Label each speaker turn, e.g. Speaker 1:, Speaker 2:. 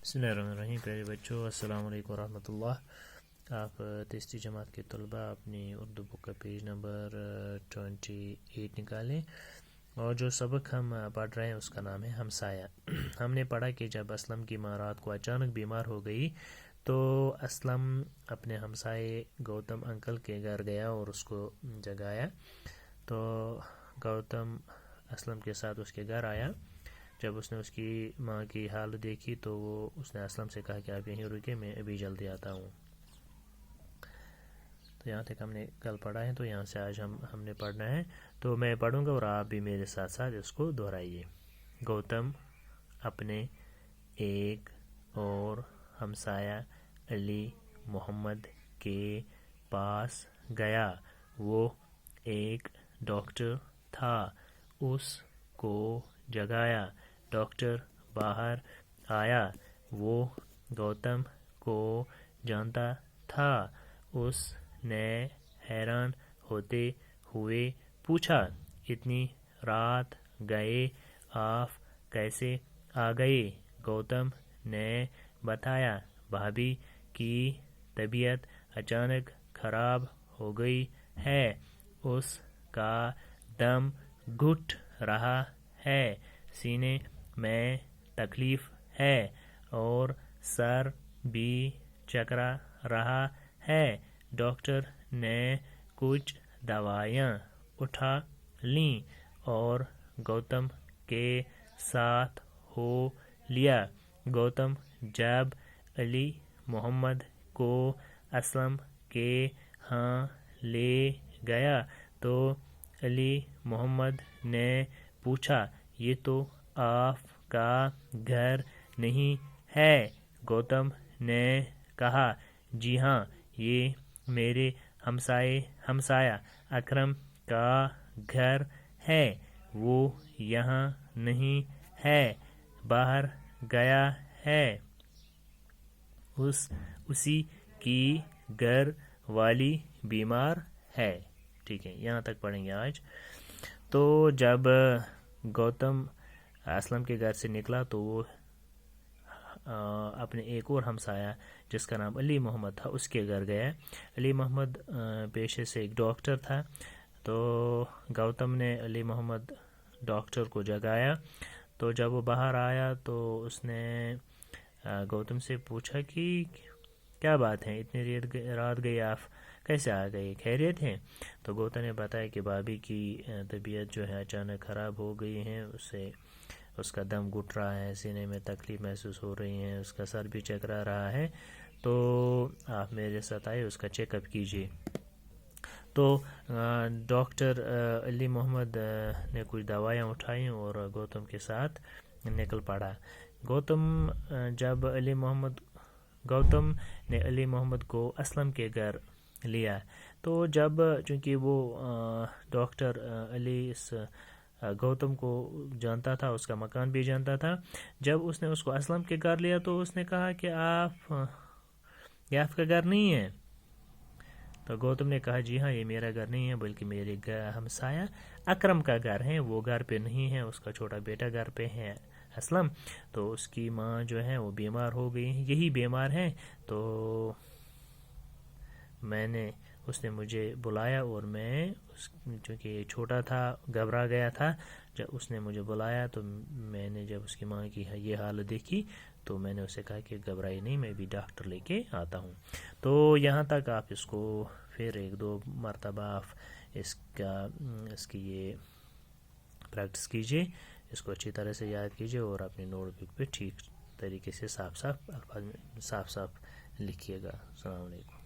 Speaker 1: بسم اللہ الرحمن الرحیم. پیارے بچوں السلام علیکم ورحمۃ اللہ. آپ تیسری جماعت کے طلباء اپنی اردو بک کا پیج نمبر 28 نکالیں، اور جو سبق ہم پڑھ رہے ہیں اس کا نام ہے ہمسایہ. ہم نے پڑھا کہ جب اسلم کی ماں رات کو اچانک بیمار ہو گئی تو اسلم اپنے ہمسائے گوتم انکل کے گھر گیا اور اس کو جگایا. تو گوتم اسلم کے ساتھ اس کے گھر آیا. جب اس نے اس کی ماں کی حالت دیکھی تو اس نے اسلم سے کہا کہ آپ یہیں رکے، میں ابھی جلدی آتا ہوں. تو یہاں تک ہم نے کل پڑھا ہے، تو یہاں سے آج ہم نے پڑھنا ہے. تو میں پڑھوں گا اور آپ بھی میرے ساتھ ساتھ اس کو دہرائیے. گوتم اپنے ایک اور ہمسایہ علی محمد کے پاس گیا. وہ ایک ڈاکٹر تھا. اس کو جگایا. ڈاکٹر باہر آیا. وہ گوتم کو جانتا تھا. اس نے حیران ہوتے ہوئے پوچھا، اتنی رات گئے آپ کیسے آ گئے؟ گوتم نے بتایا، بھابھی کی طبیعت اچانک خراب ہو گئی ہے. اس کا دم گھٹ رہا ہے، سینے میں تکلیف ہے اور سر بھی چکرا رہا ہے. ڈاکٹر نے کچھ دوائیاں اٹھا لیں اور گوتم کے ساتھ ہو لیا. گوتم جب علی محمد کو اسلم کے ہاں لے گیا تو علی محمد نے پوچھا، یہ تو آپ کا گھر نہیں ہے؟ گوتم نے کہا، جی ہاں، یہ میرے ہمسایہ اکرم کا گھر ہے. وہ یہاں نہیں ہے، باہر گیا ہے. اسی کی گھر والی بیمار ہے. ٹھیک ہے، یہاں تک پڑھیں گے آج. تو جب گوتم اسلم کے گھر سے نکلا تو وہ اپنے ایک اور ہمسایہ جس کا نام علی محمد تھا اس کے گھر گیا. علی محمد پیشے سے ایک ڈاکٹر تھا. تو گوتم نے علی محمد ڈاکٹر کو جگایا. تو جب وہ باہر آیا تو اس نے گوتم سے پوچھا کہ کیا بات ہے، اتنی رات گئی، آپ کیسے آ گئے، خیریت ہے؟ تو گوتم نے بتایا کہ بھابھی کی طبیعت جو ہے اچانک خراب ہو گئی ہے. اس کا دم گھٹ رہا ہے، سینے میں تکلیف محسوس ہو رہی ہے، اس کا سر بھی چکرا رہا ہے. تو آپ میرے ساتھ آئے، اس کا چیک اپ کیجیے. تو ڈاکٹر علی محمد نے کچھ دوائیاں اٹھائیں اور گوتم کے ساتھ نکل پڑا. گوتم نے علی محمد کو اسلم کے گھر لیا. تو جب چونکہ وہ ڈاکٹر علی اس گوتم کو جانتا تھا، اس کا مکان بھی جانتا تھا، جب اس نے اس کو اسلم کے گھر لیا تو اس نے کہا کہ یہ آپ کا گھر نہیں ہے. تو گوتم نے کہا، جی ہاں، یہ میرا گھر نہیں ہے بلکہ میرے ہمسایہ اکرم کا گھر ہے. وہ گھر پہ نہیں ہے، اس کا چھوٹا بیٹا گھر پہ ہے اسلم. تو اس کی ماں جو ہے وہ بیمار ہو گئی ہے، یہی بیمار ہے. تو اس نے مجھے بلایا اور میں چونکہ چھوٹا تھا، گھبرا گیا تھا، جب اس نے مجھے بلایا تو میں نے جب اس کی ماں کی یہ حالت دیکھی تو میں نے اسے کہا کہ گھبرائی نہیں، میں بھی ڈاکٹر لے کے آتا ہوں. تو یہاں تک آپ اس کو پھر ایک دو مرتبہ آپ اس کی یہ پریکٹس کیجئے، اس کو اچھی طرح سے یاد کیجئے اور اپنی نوٹ بک پہ ٹھیک طریقے سے صاف صاف لکھیے گا. السلام علیکم.